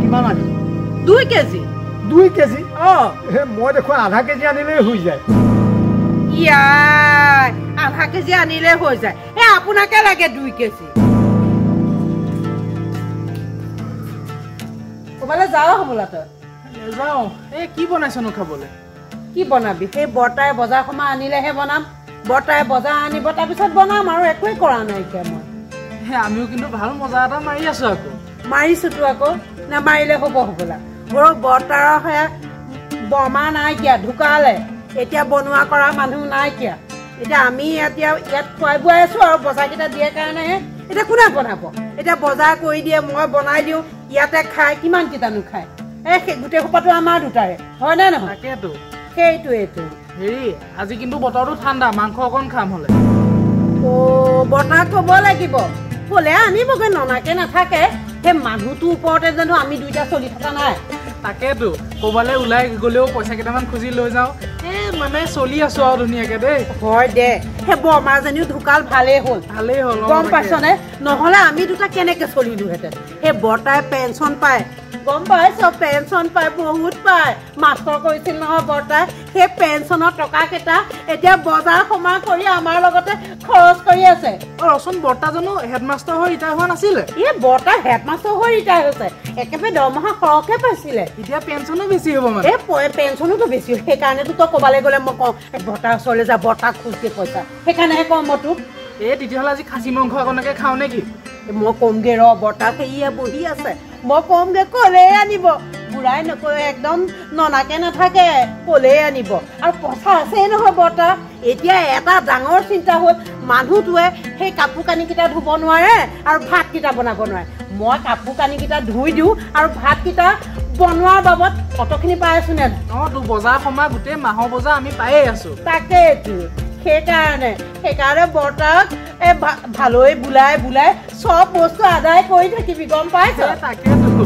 কিমান আনিম 2 KG 2 KG মই দেখো আধা কেজি আনিলেই হৈ যায় ইয়াই আধা কেজি আনিলে হৈ যায় আপোনাকে লাগে 2 কেজি কবালে যাও হবলা তই যাও কি বনাইছনো খাবলে কি বনাবি সেই বৰ্তাই বজাৰ সমা আনিলেহে বনাম বৰ্তাই বজাৰ আনিব তাৰ পিছত বনাম আৰু একোই কৰা নাই কে মই আমিও কিন্তু ভাল মজা এটা মাৰি আছো আকৌ মাৰিছো তো আকৌ না মাৰিলে হ'ব হবলা বৰ্তাৰ হে বমা নাই কিয়া ঢুকালে এতিয়া বনোৱা কৰা মানুহ নাই কিয়া এতিয়া আমি এতিয়া ইয়াত খুৱাই বুৱাই আছো আৰু বজাৰকেইটা দিয়ে কাৰণেহে এতিয়া কোনে বনাব এতিয়া বজাৰ কৰি দিয়ে মই বনাই দিওঁ ইয়াতে খাই কিমান কিটানো খায় গোটেই সোপাটো আমাৰ দুটাৰে হয় নে নহয় তাকেতো সেইটোৱেইটো হেৰি আজি কিন্তু বতৰটো ঠাণ্ডা মাংস অকণ খাম হলে বৰ্তাক ক'ব লাগিব ক'লে আনিবগৈ ননাকে নাথাকে সেই মানুহটোৰ ওপৰতে জানো আমি দুইটা চলি থকা নাই তাকেতো ক'বালে ওলাই গ'লেও পইচা কেইটামান খুজি লৈ যাওঁ মানে চলি আছো আৰু ধুনীয়াকে দেই হয় দে সেই বৰমাজনীও ঢুকাল ভালেই হ'ল গম পাইছনে নহ'লে আমি দুটা কেনেকে চলিলোহেঁতেন সেই বৰ্তাই পেঞ্চন পায় গম পাইছ পেঞ্চন পায় বহুত পায় মাষ্টৰ কৰিছিল নহয় বৰ্তাই সেই পেঞ্চনৰ টকা কেইটা এতিয়া বজাৰ সমাৰ কৰি আমাৰ লগতে খৰচ কৰি আছে ৰচোন বৰ্তা জানো হেডমাষ্টাৰ হৈ ৰিটায়াৰ হোৱা নাছিলে বৰ্তা হেডমাষ্টাৰ হৈ ৰিটায়াৰ হৈছে একেবাৰে দৰমহা সৰহকে পাইছিলে এতিয়া পেঞ্চনো বেছি হ'ব মানে পেঞ্চনোতো বেছি সেইকাৰণেতো তই ক'বালৈ গ'লে মই কওঁ বৰ্তাৰ ওচৰলৈ যা বৰ্তাক খোজ দিয়ে পইচা সেইকাৰণেহে কওঁ মই তোক তেতিয়াহ'লে আজি খাচী মাংস অকণকে খাওঁ নেকি মই কমগে বৰ্তাক সেয়া বহি আছে মই কমগে ক'লে আনিব বুঢ়াই নকয় একদম ননাকে নাথাকে ক'লে আনিব আৰু পইচা আছে নহয় বৰ্তা এতিয়া এটা ডাঙৰ চিন্তা হ'ল মানুহটোৱে সেই কাপোৰ কানিকেইটা ধুব নোৱাৰে আৰু ভাতকেইটা বনাব নোৱাৰে মই কাপোৰ কানিকেইটা ধুই দিওঁ আৰু ভাতকেইটা বনোৱাৰ বাবদ কতখিনি পাই আছো নে তোৰ বজাৰ সময় গোটেই মাহৰ বজাৰ আমি পায়ে আছো তাকেইতো সেইকাৰণে বৰ্তাক ভালৈ বুলাই চব বস্তু আদায় কৰি থাকিবি গম পাইছ তাকেতো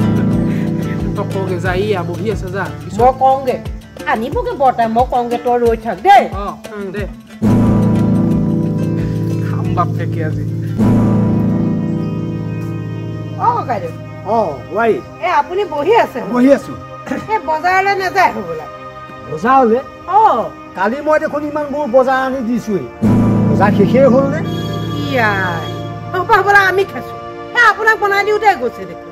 তককে যাই বহি আছে যা মই কওঁগে আনিবগে বৰ্তাই মই কওঁগে তই ৰৈ থাক দেই দে খাম বাপ ফেকি আজি ককাইদেউ আপুনি বহি আছে বহি আছো বজাৰলৈ নাযায় হবলা বজাৰলে কালি মই দেখোন ইমানবোৰ বজাৰ আনি দিছোৱেই বজাৰ শেষেই হ'ল নে হবলা আমি খাইছো আপোনাক বনাই দিওঁতে গৈছে দেখোন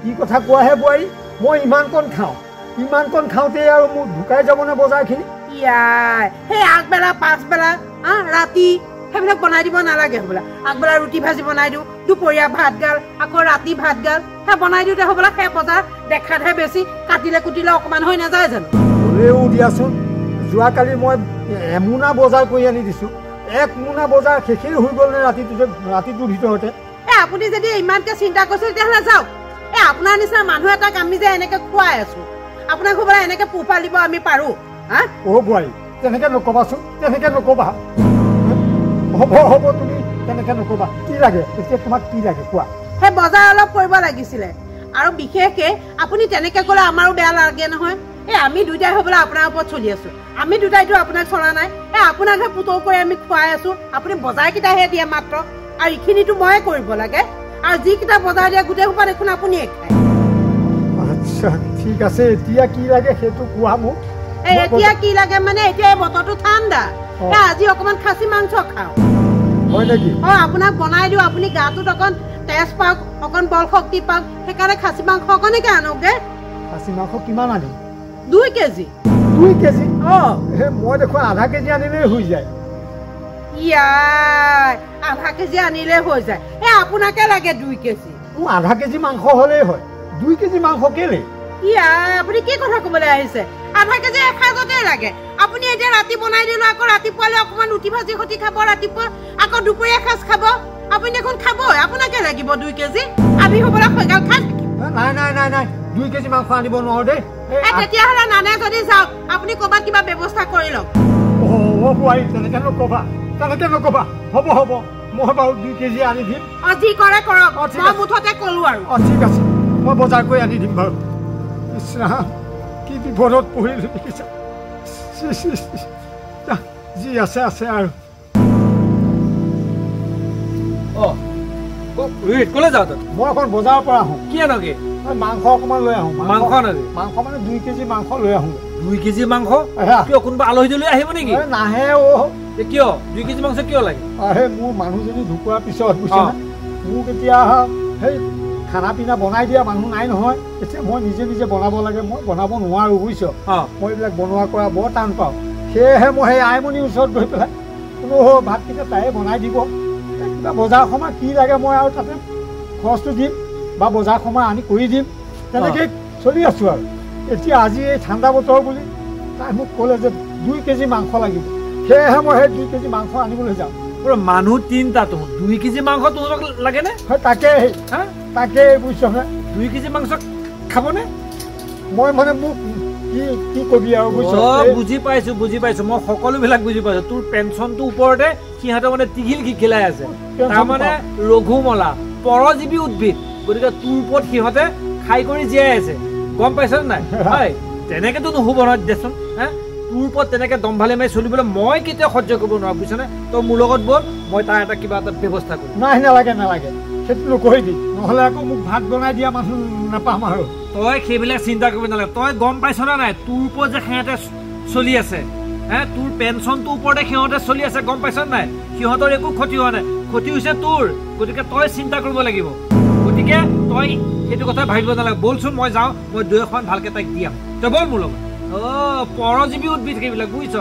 কি কথা কোৱাহে বোৱাৰী মই ইমানকণ খাওঁতে আৰু মোৰ ঢুকাই যাবনে বজাৰখিনি সেই আগবেলা পাছবেলা ৰাতি সেইবিলাক বনাই দিব নালাগে হবলা আগবেলা ৰুটি ভাজি বনাই দিওঁ দুপৰীয়া ভাত গাল আকৌ ৰাতি ভাত গাল সেই বনাই দিওঁতে হবলা সেই বজাৰ দেখাতহে বেছি কাটিলে কুটিলে অকমান হৈ নাযায় জানো হ'লেও দিয়াচোন যোৱাকালি মই এমোনা বজাৰ কৰি আনি দিছো 1 মোনা বজাৰ শেষেই হৈ গ'ল নে ৰাতিটোৰ ভিতৰতে আপুনি যদি ইমানকে চিন্তা কৰিছে তেতিয়াহ'লে যাওক আপোনাৰ নিচিনা মানুহ এটাক আমি যে এনেকে খুৱাই আছো আপোনাক হবলা এনেকে পোহপাল দিব আমি পাৰো বোৱাৰী তেনেকে নকবাচোন তেনেকে নকবা হ'ব তুমি তেনেকে নকবা কি লাগে এতিয়া তোমাক কি লাগে কোৱা সেই বজাৰ অলপ কৰিব লাগিছিলে আৰু বিশেষকে আপুনি তেনেকে ক'লে আমাৰো বেয়া লাগে নহয় আমি দুইটাই হবলা আপোনাৰ ওপৰত চলি আছো আমি দুটাইতো আপোনাক চলা নাই আপোনাকহে পুতৌ কৰি আমি খুৱাই আছো আপুনি বজাৰকেইটাহে দিয়ে মাত্ৰ আৰু এইখিনিতো ময়ে কৰিব লাগে আৰু যিকেইটা বজাৰ দিয়া গোটেই সোপা দেখোন আপুনিয়ে খায় আচ্ছা ঠিক আছে এতিয়া কি লাগে সেইটো কোৱা মোক এতিয়া কি লাগে মানে এতিয়া বতৰটো ঠাণ্ডা আজি অকমান খাচী মাংস খাওঁ হয় নেকি আপোনাক বনাই দিওঁ আপুনি গাটোত অকণ তেজ পাওক অকণ বল শক্তি পাওক সেইকাৰণে খাচী মাংস অকণকে আনকগে খাচী মাংস কিমান আনিম 2 কেজি 2 কেজি মই দেখো আধা কেজি আনিলেই হৈ যায় আধা কেজি আনিলে হৈ যায় আপোনাকে লাগে 2 কেজি মোৰ আধা কেজি মাংস হলেই হয় 2 কেজি মাংস কেলে আপুনি কি কথা ক'বলৈ আহিছে আধা কেজি এসাঁজতে লাগে আপুনি এতিয়া ৰাতি বনাই দিলো আকৌ ৰাতিপুৱালে অকমান ৰুটি ভাজি সতি খাব ৰাতিপুৱা আকৌ দুপৰীয়া এসাঁজ খাব আপুনি দেখোন খাবই আপোনাকে লাগিব 2 কেজি আমি হবলা খৈগাল খাই নাই 2 কেজি মাংস আনিব নোৱাৰো দেই তেতিয়াহ'লে নানে যদি যাওক আপুনি ক'ৰবাত কিবা ব্যৱস্থা কৰি লওক তেনেকে নকবা হ'ব মই বাৰু 2 কেজি আনি দিম যি কৰে কৰক মই মুঠতে ক'লো আৰু ঠিক আছে মই বজাৰ কৰি আনি দিম বাৰু ইছৰাম কি বিপদত পৰিলো দেখিছা যি আছে আৰু ক'লে যাওঁ তই মই অকণ বজাৰৰ পৰা আহোঁ কি আনগে মাংস অকণমান লৈ আহোঁ। মাংস নেকি? মাংস মানে 2 কেজি মাংস লৈ আহোঁ। 2 কেজি মাংস? কিয় কোনোবা আলহী লৈ আহিব নেকি? নাহে কিয় 2 কেজি মাংস কিয় লাগে? সেই মোৰ মানুহজনী ঢুকোৱাৰ পিছত বুজিছেনে, মোক এতিয়া সেই খানা পিনা বনাই দিয়া মানুহ নাই নহয়। এতিয়া মই নিজে নিজে বনাব লাগে, মই বনাব নোৱাৰোঁ বুজিছ। মই এইবিলাক বনোৱা কৰা বৰ টান পাওঁ। সেয়েহে মই সেই আইমণিৰ ওচৰত গৈ পেলাই কোনো ভাতকেইটা তাইয়ে বনাই দিব। কিবা বজাৰ সময় কি লাগে মই আৰু তাতে খৰচটো দিম বা বজাৰ সময় আনি কৰি দিম, তেনেকৈ চলি আছোঁ আৰু। এতিয়া আজি এই ঠাণ্ডা বতৰ বুলি তাই মোক ক'লে যে 2 কেজি মাংস লাগিব। সেয়েহে মই সেই 2 কেজি মাংস আনিবলৈ যাওঁ। মানুহ 3টা, 2 কেজি মাংস তোমাক লাগেনে? হয় তাকে বুজিছনে, 2 কেজি মাংস খাবনে? মই মানে মোক কি কবি আৰু বুজি পাইছো মই সকলোবিলাক বুজি পাইছো। তোৰ পেঞ্চনটোৰ ওপৰতে সিহঁতে মানে টিঘিলাই আছে। তাৰমানে ৰঘুমলা পৰজীৱী উদ্ভিদ, গতিকে তোৰ ওপৰত সিহঁতে খাই কৰি জীয়াই আছে, গম পাইছ নাই? হয়, তেনেকেতো নহ'ব নহয় দেচোন। তোৰ ওপৰত তেনেকে দম্ভালি মাৰি চলিবলৈ মই কেতিয়াও সহ্য কৰিব নোৱাৰো বুজিছনে। তই মোৰ লগত বল, মই তাৰ কিবা এটা ব্যৱস্থা কৰিম। নাই নালাগে, সেইটো নকৰিবি, নহ'লে আকৌ মোক ভাত বনাই দিয়া মানুহ নাপাম আৰু। তই সেইবিলাক চিন্তা কৰিব নালাগে। তই গম পাইছ নে নাই তোৰ ওপৰত যে সিহঁতে চলি আছে, তোৰ পেঞ্চনটোৰ ওপৰতে সিহঁতে চলি আছে, গম পাইছ নাই? সিহঁতৰ একো ক্ষতি হোৱা নাই, ক্ষতি হৈছে তোৰ। গতিকে তই চিন্তা কৰিব লাগিব। গতিকে তই সেইটো কথা ভাবিব নালাগে। বলচোন মই যাওঁ, মই 2 এখন ভালকে তাইক দি আহোঁ। তই বল মোৰ লগত। পৰজীৱী উদ্ভিদ সেইবিলাক বুজিছ,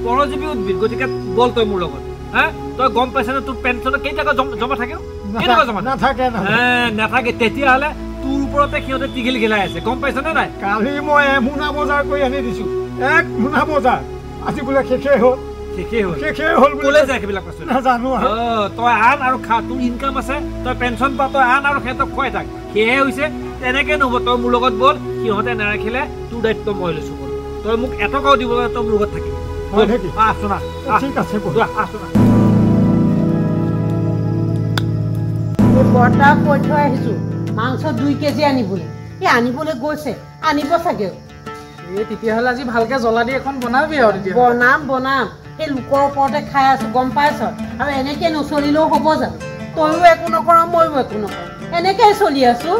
পৰজীৱী উদ্ভিদ। গতিকে বল তই মোৰ লগত। তই গম পাইছ নে তোৰ পেঞ্চনত কেইটকা জমা থাকে? নাথাকে। তেতিয়াহ'লে তোৰ ওপৰতে সিহঁতে টিঘিলাই আছে, গম পাইছ নে নাই? কালি মই মোনা বজাৰ কৰি আনি দিছো, 1 মোনা বজাৰ। আজি বোলে শেষেই হ'ল বোলে যায় সেইবিলাক পাছত নাজানো। তই আন আৰু খা, তোৰ ইনকাম আছে, তই পেঞ্চন পা, তই আন আৰু সিহঁতক খুৱাই থাক। সেয়েহে হৈছে তেনেকে নহ'ব। তই মোৰ লগত বল, সিহঁতে নাৰাখিলে তোৰ দায়িত্ব মই লৈছো। তই মোক এটকাও দিব লাগে, তই মোৰ লগত থাকিবি। ঠিক আছে। বৰ্তাক কৈ থৈ আহিছো মাংস 2 কেজি আনিবলৈ। সি আনিবলৈ গৈছে, আনিব চাগে। তেতিয়াহ'লে আজি ভালকে জ্বলা দি এখন বনাবি আৰু। বনাম। সেই লোকৰ ওপৰতে খাই আছো, গম পাইছ? আৰু এনেকে নচলিলেও হ'ব জানো? তয়ো একো নকৰ, ময়ো একো নকৰোঁ, এনেকেই চলি আছো।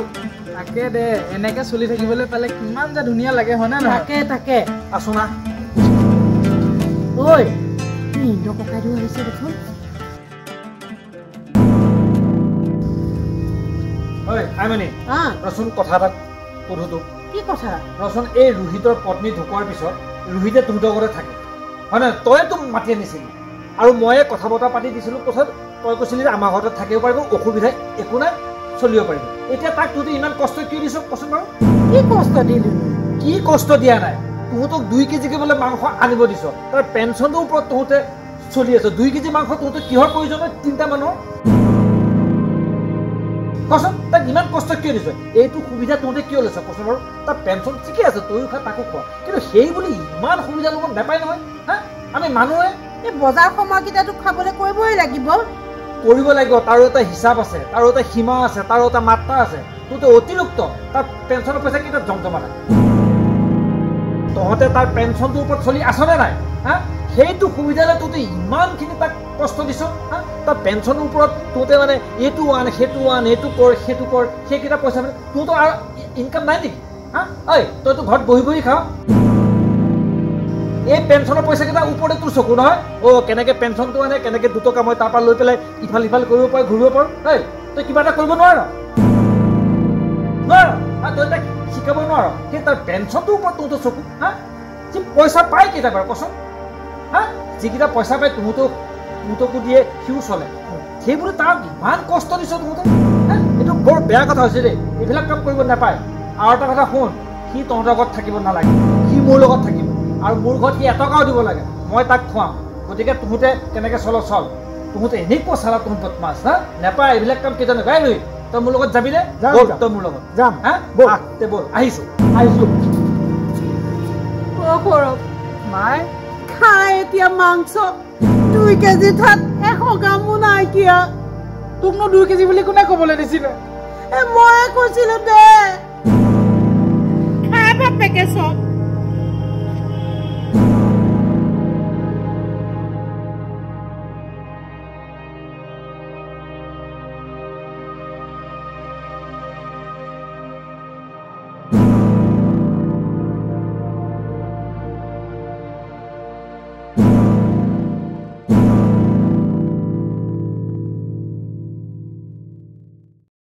তাকে দে, এনেকে চলি থাকিবলৈ পালে কিমান যে ধুনীয়া লাগে, হয় নে নহয়? তাকে আছো না। ঐ ইন্দ্ৰ ককাইদেউ আহিছে দেখোন। ৰচোন কথা এটা সোধো তোক। কি কথা? ৰচোন, এই ৰোহিতৰ পত্নী ঢুকোৱাৰ পিছত ৰোহিতে তহঁতৰ ঘৰতে থাকে, হয় নহয়? তইতো মাতি আনিছিলি আৰু ময়ে কথা বতৰা পাতি দিছিলো। কথা তই কৈছিলি যে আমাৰ ঘৰতে থাকিব পাৰিব, অসুবিধা একো নাই, চলিব পাৰিব। এতিয়া তাক তহঁতে ইমান কষ্ট কিয় দিছ কচোন বাৰু? কি কষ্ট দিলো? কি কষ্ট দিয়া নাই? তহঁতক 2 কেজিকে বোলে মাংস আনিব দিছ, তাৰ পেঞ্চনটোৰ ওপৰত তহঁতে চলি আছ। 2 কেজি মাংস তহঁতে কিহৰ প্ৰয়োজন হয় 3টা মানুহৰ? কচোন, তাক ইমান কষ্ট কিয় দিছ? এইটো সুবিধা তহঁতে কিয় লৈছ কচোন বাৰু? তাৰ পেঞ্চন ঠিকে আছে, তয়ো খা, তাকো খোৱা, কিন্তু সেই বুলি ইমান সুবিধা ল'ব নাপায় নহয়। আমি মানুহে এই বজাৰ সময়কেইটাতো খাবলৈ কৰিবই লাগিব। তাৰো এটা হিচাপ আছে, তাৰো এটা সীমা আছে, তাৰো এটা মাত্ৰা আছে। তহঁতে অতিৰিক্ত তাৰ পেঞ্চনৰ পইচা কেইটা জমজমা নাই। তহঁতে তাৰ পেঞ্চনটোৰ ওপৰত চলি আছনে নাই? সেইটো সুবিধা লৈ তহঁতে ইমানখিনি তাক কষ্ট দিছ। তাৰ পেঞ্চনৰ ওপৰত তহঁতে মানে এইটো আন, সেইটো আন, এইটো কৰ, সেইটো কৰ, সেইকেইটা পইচা মানে তহঁতৰ আৰু ইনকাম নাই নেকি? তইতো ঘৰত বহি খাৱ। এই পেঞ্চনৰ পইচাকেইটা ওপৰতে তোৰ চকু নহয়। কেনেকে পেঞ্চনটো আনে, কেনেকে 2 টকা মই তাৰ পৰা লৈ পেলাই ইফাল কৰিব পাৰোঁ, ঘূৰিব পাৰোঁ। তই কিবা এটা কৰিব নোৱাৰ? তই তাক শিকাব নোৱাৰ। সেই তাৰ পেঞ্চনটোৰ ওপৰত তহঁতৰ চকু। সি পইচা পায় কেইটা বাৰু কচোন? যিকেইটা পইচা পায় তহঁতকো দিয়ে, সিও চলে। সেইবোৰে তাক ইমান কষ্ট দিছ তহঁতে। এইটো বৰ বেয়া কথা হৈছে দেই, এইবিলাক কাম কৰিব নাপায়। আৰু এটা কথা শুন, সি তহঁতৰ ঘৰত থাকিব নালাগে, সি মোৰ লগত থাকিব। আৰু মোৰ ঘৰত সি এটকাও দিব লাগে, মই তাক খুৱাম। গতিকে তহঁতে কেনেকে চল। তহঁতে এনেকুৱা চালা, তহঁত বদমাছ। নাপায় এইবিলাক কাম কেতিয়া নাপায়। তই মোৰ লগত যাবি নে? তই মোৰ লগত যাম। বল আহিছো। মাই খাই এতিয়া মাংস 2 কেজি ঠাত 100 গ্ৰামো নাইকিয়া। তোকনো 2 কেজি বুলি কোনে ক'বলৈ দিছিলে? মই কৈছিলো দে খাই বাপেকে চব